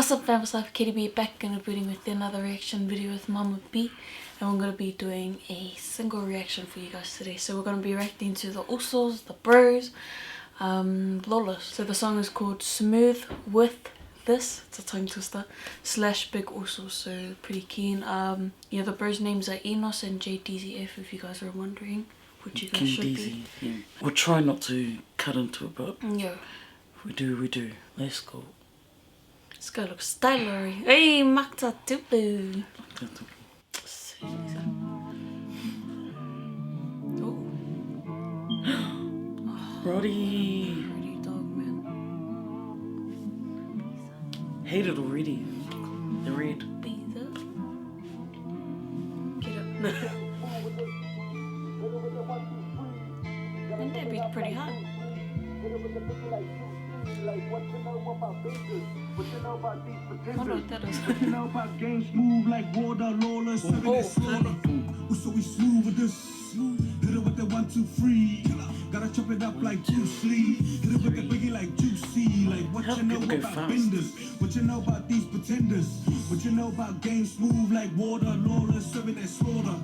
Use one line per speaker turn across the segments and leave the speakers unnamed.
What's up fam, what's up, CaityB back in the building with another reaction video with MommaB, and we're going to be doing a single reaction for you guys today. So we're going to be reacting to the Usos, the Bros, Lawless. So the song is called Smooth With This, it's a tongue twister, / Big Usos, so pretty keen. Yeah, the Bros names are Eno and JDeezy.F if you guys are wondering, which you guys should be.
Yeah. We'll try not to cut into it, but
yeah.
we do. Let's go.
This guy looks stylery. Hey, Makta Tupu.
Roddy.
Pretty dog, man.
Hate it already. The red.
Get up. Wouldn't that be pretty hot? Hold on, that is.
You know about games move like water, Lawless, so we smooth with this. Hit it with the 1, 2, 3. Gotta chop it up like Bruce Lee. Hit it with the biggie like Juicy. Like what you know about benders? What you know about these pretenders? What you know about games move like water, Lawless, serving that slaughter.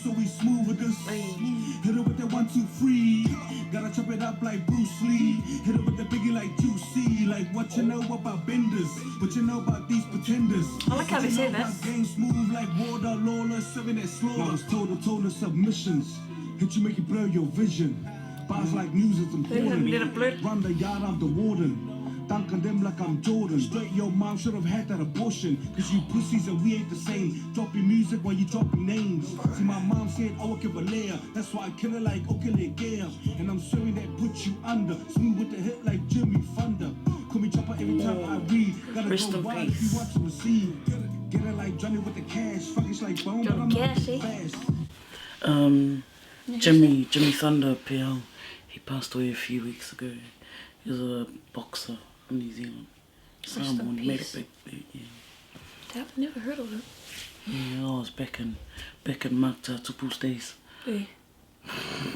So we smooth with this. Hit it with the 1, 2, 3. Gotta chop it up like Bruce Lee. Hit it with the biggie like Juicy. Like what you know about benders? What you know about these pretenders?
I like how they say this.
Games move like water, Lawless, serving that slaughter. Total submissions. Hit you, make you blur your vision. Bars like news is important. Run the yard, I'm the warden. Dunk on them like I'm Jordan. Straight your mom should have had that abortion. Cause you pussies and we ain't the same. Drop your music while you dropping names. See my mom said, oh, I give a layer. That's why I kill it like okay, yeah. And I'm swearing that put you under. Smooth with the hit like Jimmy Thunder. Call me chopper every time I read. Gotta go wild if you want to receive. Get it like Johnny with the cash. Fuckish like bone, but I'm not fast.
Jimmy Thunder PL. He passed away a few weeks ago. He was a boxer from New Zealand. Someone made a big yeah.
I've never heard of him.
Yeah, I was back in Makta Tupu's days.
Yeah.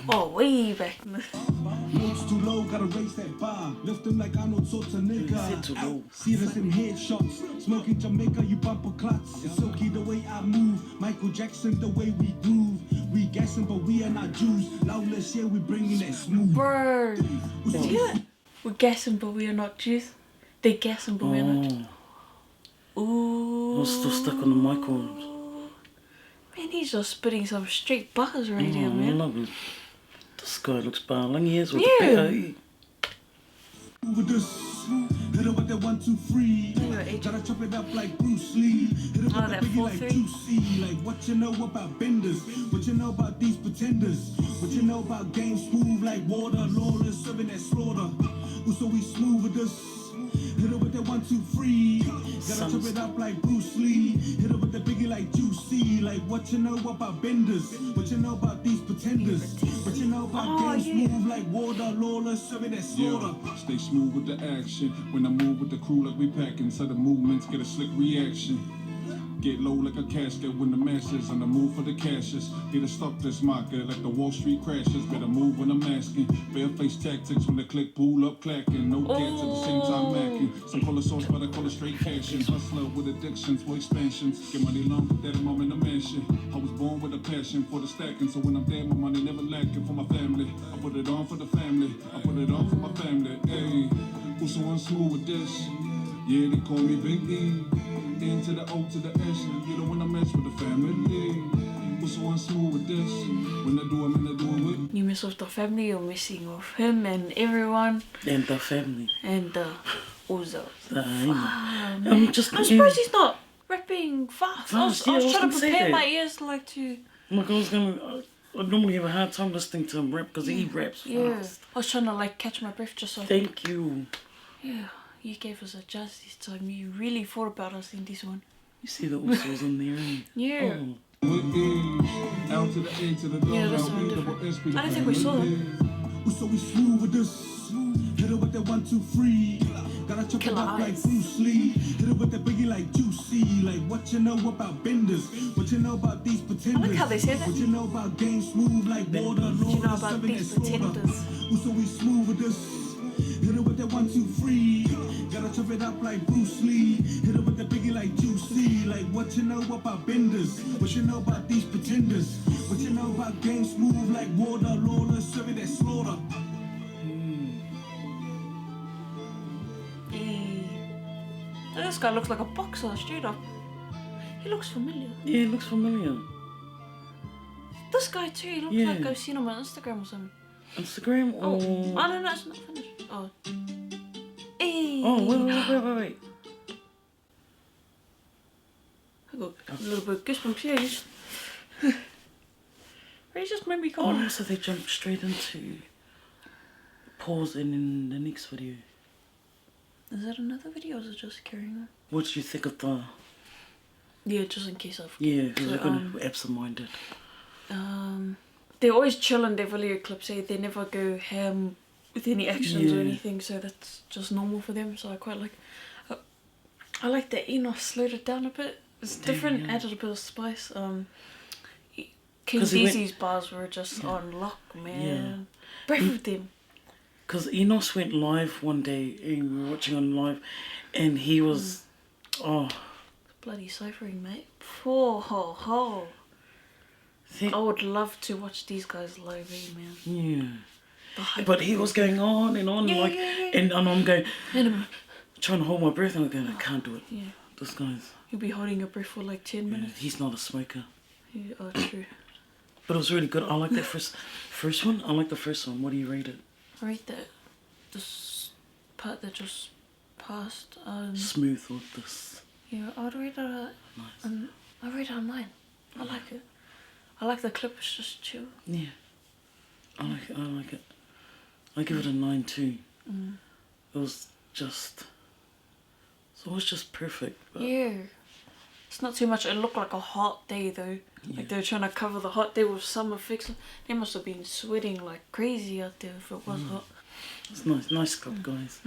Oh, way back in the...
Notes too low, gotta raise that bar. Lift them like Arnold Schwarzenegger.
Too low.
See this in headshots. Smoking Jamaica, you bumper clots. It's silky the way I move. Michael Jackson the way we groove. We guessing, but we are not Jews. Lawless, yeah, we bringing that smooth.
Bro, yeah. We're guessing, but we are not Jews. They're guessing, but we are not. Ooh.
I was still stuck on the microphone.
Man, he's just spitting some straight buckers right here, man.
I love it. This guy looks barling, he is with the better.
With this, hit it with the 1, 2, 3. Gotta chop it up like Bruce Lee. Hit it with the biggie like Juicy. Like what you know about benders? What you know about these pretenders? What you know about games smooth like water, Lawless, serving that slaughter. So we smooth with this. Hit it with the 1, 2, 3. Gotta chop it up like Bruce Lee. Hit it with the biggie like Juicy. Like what you know about benders? What you know about these pretenders? What you know about games move like water, Lawless, serving that slaughter.
Stay smooth with the action. When I move with the crew like we packing, so the movements get a slick reaction. Get low like a casket when the masses on the move for the cashes. Get a stop this market like the Wall Street crashes. Better move when I'm asking. Bareface tactics when the click pull up clacking. No cats at the same time macking. Some call it sauce, but I call it straight cashing. Hustler with addictions for expansions. Get money long, but that I'm in a mansion. I was born with a passion for the stacking. So when I'm there, my money never lacking for my family. I put it on for the family. I put it on for my family. Hey, who's so unsmooth with this? Yeah, they call me Big E. N to the O to the S. You don't wanna mess with the family. What's so unsmooth with this? When I do, I'm doing with.
You miss off the family, you're missing off him and everyone.
And the family.
And the Usos.
I'm
surprised he's not rapping fast. I was trying to prepare my ears like to...
I normally have a hard time listening to him rap because he raps fast.
I was trying to like catch my breath just so.
Thank you.
Yeah. You gave us a jazz this time. You really thought about us in this one.
You see the Usos in there,
yeah.
Out to the A to the
yeah, that's so different. I don't think we saw them.
So we smooth with this. Hit it with the 1, 2, 3. Gotta chop it up like Bruce Lee. Hit it with the biggie like Juicy. Like what you know about benders? What you know about these pretenders?
I like how they say that.
What you know about games smooth like water,
What you know about these pretenders?
So we smooth with this. Hit it with that 1, 2, 3. Gotta tough it up like Bruce Lee. Hit it with the biggie like Juicy. Like what you know about benders? What you know about these pretenders? What you know about game smooth like water? Lawless, serving that slaughter.
This guy looks like a boxer, straight up. He looks familiar.
Yeah, it looks familiar.
This guy too, he looks like I've seen him on Instagram or something.
Instagram or...
Oh, no, it's not finished. Oh. Hey.
Oh, wait.
I got a little bit of goosebumps here. He just made me call.
Oh, so they jumped straight into pause in the next video.
Is that another video or is it just carrying on?
What did you think of the...
Yeah, just in case I forget.
Yeah, because we're going to be absent-minded.
They always chill in their video clips, eh? They never go ham with any actions or anything, so that's just normal for them, so I quite like... I like that Eno slowed it down a bit. It's different, added a bit of spice. JDeezy's bars were just on lock, man. Both of them.
Because Enos went live one day, and we were watching on live, and he was...
Bloody ciphering, mate. I would love to watch these guys live, man.
Yeah. But he was going on and on, and I'm going, trying to hold my breath, and I'm going, I can't do it. Yeah. This guy's...
You'll be holding your breath for like 10 minutes.
He's not a smoker.
Yeah, true.
But it was really good. I like that first one. I like the first one. What do you rate it?
I rate that this part that just passed.
Smooth with this.
Yeah, I would rate it a...
Nice.
I rate it a 9. I like it. I like the clip. It's just chill.
Yeah. I like it. I give it a 9 too. It was just... It was just perfect. But
yeah. It's not too much. It looked like a hot day though. Yeah. Like they were trying to cover the hot day with some effects. They must have been sweating like crazy out there if it was hot.
It's nice clip, guys.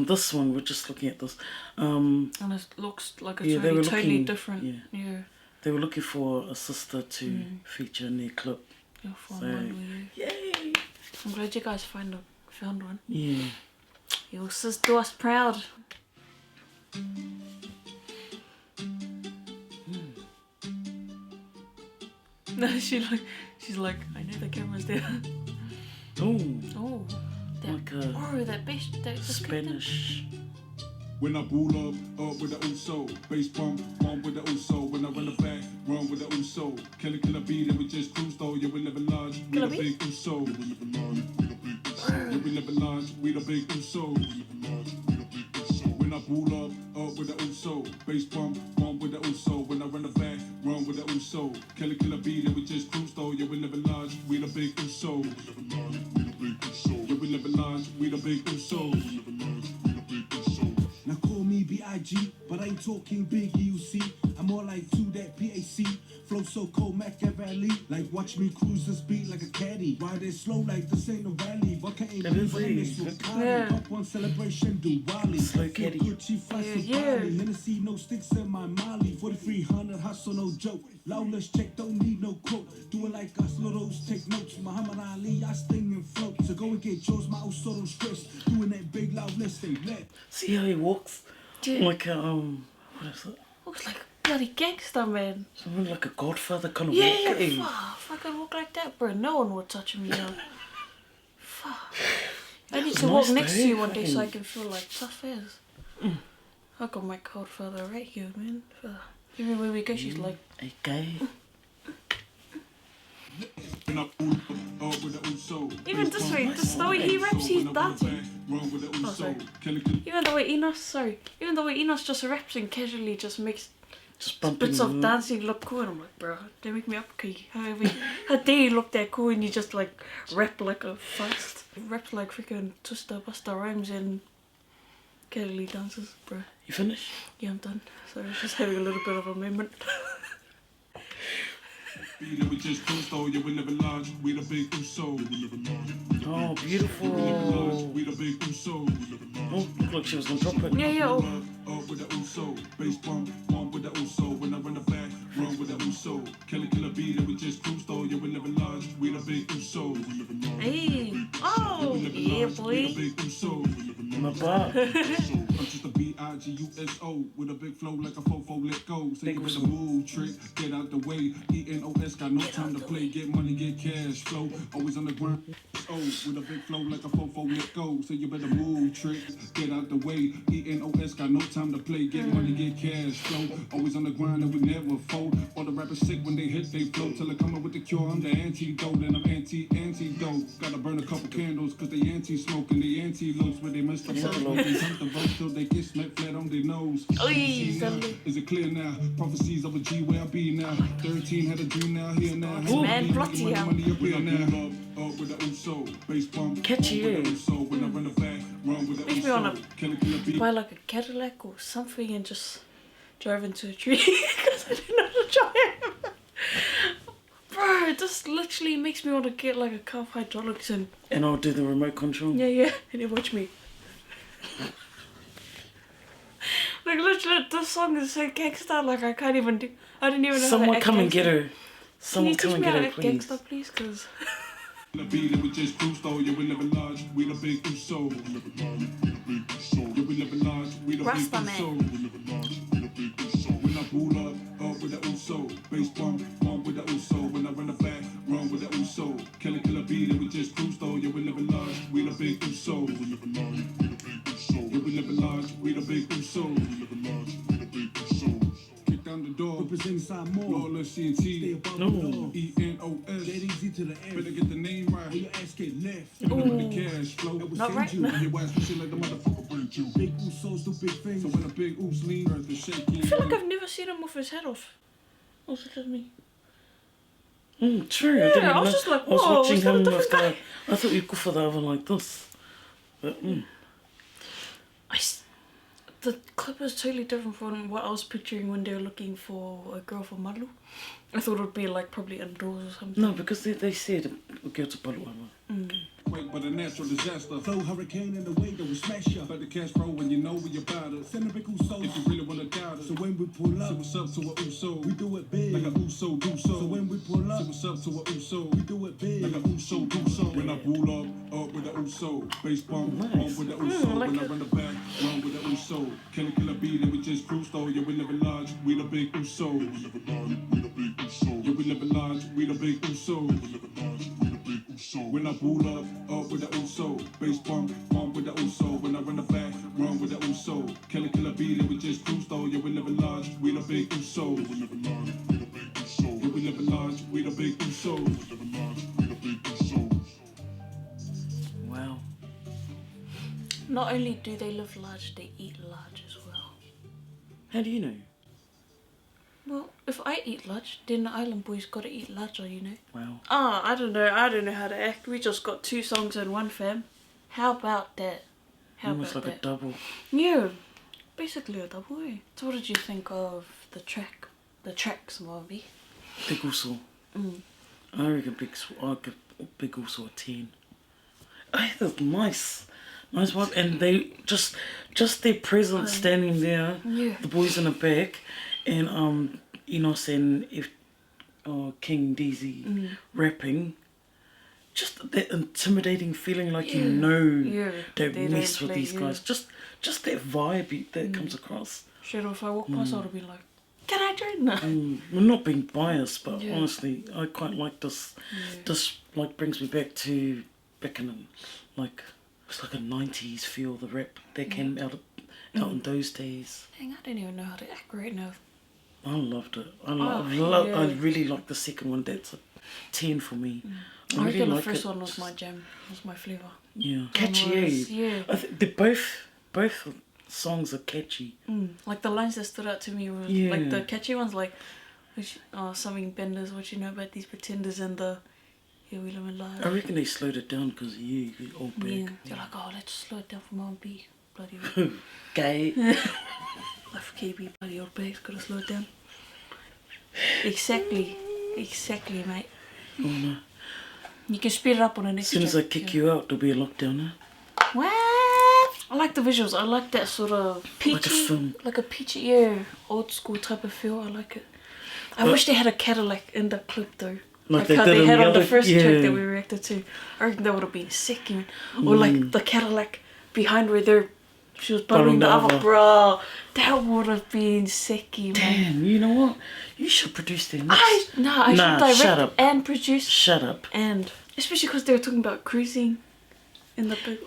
This one, we're just looking at this.
And it looks like it's totally different. Yeah.
They were looking for a sister to feature in their clip.
You'll find one. Yay! I'm glad you guys found one.
Yeah.
Your sis do us proud. No, she's like, I know the camera's there. Oh, that bass, that
Spanish.
When I pull up with the Uso, bass bump with the Uso. When I run the back, run with the Uso. Killer beat, and we just cruise though. Yeah, we live in large, we the big Uso. Yeah, we live in large, we the big Uso. Yeah, we live in large, we the big Uso. We live in large, we the big Uso. When I pull up with the Uso, bass bump with the Uso. When I run the back, run with the Uso. Killer beat, and we just cruise though. Yeah, we live in large, we the big Uso. Yeah, we live in large, we the big Uso. Yeah, we live in large, we the big Uso. We live in large, we the big Uso.
Now call me B.I.G, but I ain't talking big, you see. I'm more like to that PAC. Flow so cold, Machiavelli. Like watch me cruise this beat like a caddy. Ride it slow like this ain't no rally. Vodka ain't this with Kylie. Up one celebration, do Wally.
Slow caddy.
Gucci flies to Bali. Hennessy, no sticks in my Molly. 4300 hustle, no joke. Lawless check, don't need no quote. Do it like us, little those take notes. Muhammad Ali, I sting and float. So go and get yours, my old sort of stress. Doing that big Lawless, they let.
See how he walks? Like a, what is it?
Looks like a bloody gangster, man.
Something like a Godfather kind of walk.
If I could walk like that, bro, no one would touch me now. Fuck. I need to walk next to you one day so I can feel like tough as. I got my Godfather right here, man. Everywhere we go, she's like,
okay.
Even this way, the way he raps, he's dancing. Oh, sorry. Even the way Enos just raps and casually just makes bits of dancing look cool. And I'm like, bro, they make me up key. How dare you look that cool and you just like rap like a fast. Raps like freaking Twister, Buster Rhymes and casually dances, bro.
You finished?
Yeah, I'm done. So I was just having a little bit of a moment.
We just cruise though, yeah, we live in large, we the big Uso.
Oh, beautiful.
We the big Uso.
Oh, look like she was gonna drop it.
Yeah.
With the Uso, bass bump with the Uso. When I run the back, run with the Uso. Killer beat, and we just cruise though, yeah, we live in large, we the big Uso.
Hey, oh, yeah, boy.
with a big USO.
My bar.
I'm just a BIGUSO with a big flow like a fofo, let go. So you better move, trick, get out the way. ENOS got no time to play, get money, get cash flow. Always on the grind. Oh, with a big flow like a fofo, let go. So you better move, trick, get out the way. ENOS got no time to play, get money, get cash flow. Always on the grind and we never fold. All the rappers sick when they hit, they flow. Till I come up with the cure, I'm the antidote and I'm antidote. Gotta burn a couple candles cause they anti-smoke and they anti-loads where they mess the world. They hunt the vote till they get smacked flat on their nose. Is it clear now? Prophecies of a G where I be now. 13 had a dream now, here now.
Man, bloody hell.
Money up here now. With the USO, bass bump.
Catchy,
with the USO. When I run the back, run with the
Makes me
USO.
wanna buy like a Cadillac or something and just drive into a tree because I didn't know how to drive. Bro, it just literally makes me want to get like a car with hydraulics and
I'll do the remote control.
yeah, and then watch me. Like literally, this song is so gangsta. Like I didn't even know how
Someone
to act
come and
gangsta.
get her. Someone come and get her,
Can you teach me how to
please.
act gangsta, please? Cause
The beat that we just cruise though, yeah we living large, we the big USO. We living large, we the big USO. Yeah we living large, we the
Rasta
big
man.
USO. We living large, we the big USO. When I pull up with the USO. Bass bump with the USO. When I run the back, run with the USO. Killer beat that we just cruise though, yeah we living large, we the big USO. We living large, we the big USO. Yeah we living large, we the big USO. We living large, we the big USO. Kick down the door,
Represent inside more.
Lawless
Stay
ENT.
above
No.
the law.
ENOS.
JDeezy to the end.
Better get the name
Or
right.
your ass get left.
Better with the cash flow.
I will
Not
send
right
you.
now.
Your ass shit like the motherfucker bring you.
Big Usos do big things.
So when a big oops lean, earth is shaking.
I feel like I've never seen him with his head off. Also just me.
True.
Yeah,
I didn't
I was
know.
just like,
I was
whoa,
watching
is that a
him
different
with the. I thought you go for the other like this. But,
The clip is totally different from what I was picturing when they were looking for a girl for Malu. I thought it would be like probably indoors or something.
no, because they said a girl to Paluama.
Quake but a natural disaster.
Flow hurricane in the way that will smash ya.
But the cash flow when you know we about it.
Send a big Usos.
If you really wanna doubt it.
So when we pull
So
up,
what's up to a USO?
we do it big.
Like a USO do so.
So when we pull
So
up,
what's up to a USO?
we do it big.
Like a USO do so. When I pull up with the USO. Bass bump with the USO.
like
When I
it.
run the back, run with the USO. Killer beat and we just cruise though. Yeah we living large, we the big USO. We living large, we the big USO. Yeah we living large, we the big USO. We living large, we the big USO. When I pull up with the USO. Bass bump with the USO. When I run the back, run with the USO. Killer beat and we just cruise though. Yeah we living large, we the big USO. We living large, we the big USO. Yeah we living large, we the big USO. We living large, we the big USO.
Wow.
Not only do they live large, they eat large as well.
How do you know?
Well, if I eat large, then the island boys gotta eat larger, you know.
Wow.
I don't know how to act. We just got 2 songs in one, fam. How about that? How
Almost
about
like a
that?
double.
Yeah, basically a double, eh? So what did you think of the tracks, MommaB?
Big also. I reckon I'll give Big also a 10. I think that's nice one, and they just their presence standing there,
Yeah.
the boys in the back, and Enos and King DZ rapping, just that intimidating feeling, like you know
they
don't mess
don't
with
play,
these guys. Just that vibe that comes across.
Sure, if I walk past, I would be like, can I join that?
We're not being biased, but
Yeah.
honestly, I quite like this. This like brings me back in like it's like a 90s feel. The rap that came out in those days.
Dang, I don't even know how to act right now.
I loved it. I
yeah.
really like the second one. That's a 10 for me.
I
really
reckon the
like
first
it.
one was my jam, was my flavour.
Yeah, catchy.
was,
Eh?
yeah.
I think they're both songs are catchy.
Like the lines that stood out to me were
Yeah.
like the catchy ones, like something benders, what you know about these pretenders, and the yeah we live in life.
I reckon they slowed it down because you old
Yeah,
big.
they're like, oh, let's slow it down for MommaB. Bloody hell.
Gay.
Like KB, bloody old bags, gotta slow it down. Exactly, mate.
Oh no.
You can speed it up on the
As
next
soon as I
track,
kick
yeah.
you out, there'll be a lockdown, eh?
What? I like the visuals. I like that sort of peachy,
film.
like a peachy, yeah, old school type of feel. I like it. I wish they had a Cadillac in the clip though.
Like
how
did
they
in
had
the
on the
other-
first track
yeah.
that we reacted to. I reckon that would have been sick, man. Or like the Cadillac behind where she was buttering the other, bro. That would have been sicky, man.
Damn, you know what? You should produce them.
I should direct
shut up.
and produce.
Shut up.
And especially because they were talking about cruising in the big.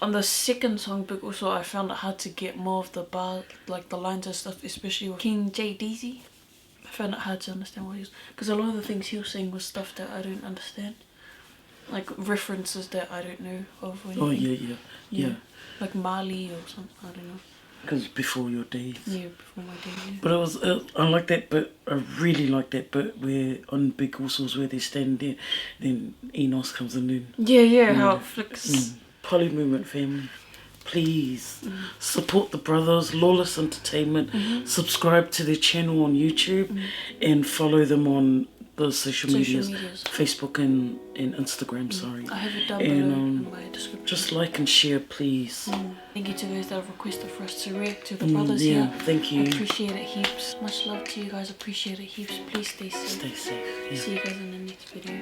On the second song, Big also, I found it hard to get more of the bar, like the lines and stuff, especially with King JDeezy. I found it hard to understand what he was, because a lot of the things he was saying was stuff that I don't understand, like references that I don't know of. Or anything.
Yeah.
Like Mali or something, I don't know.
Because before your days.
Yeah, before my day. Yeah.
But it was, I like that bit. I really like that bit where on Big Usos where they stand there, then Enos comes in.
Yeah, how it flicks.
Poly Movement family, please support the brothers, Lawless Entertainment. Subscribe to their channel on YouTube and follow them on the social medias, Facebook and Instagram. Sorry,
I have it down below in my description.
Just like and share, please.
Thank you to those that have requested for us to react to the brothers here.
Thank you.
I appreciate it heaps. Much love to you guys. Appreciate it heaps. Please stay safe.
Stay safe. Yeah.
See you guys in the next video.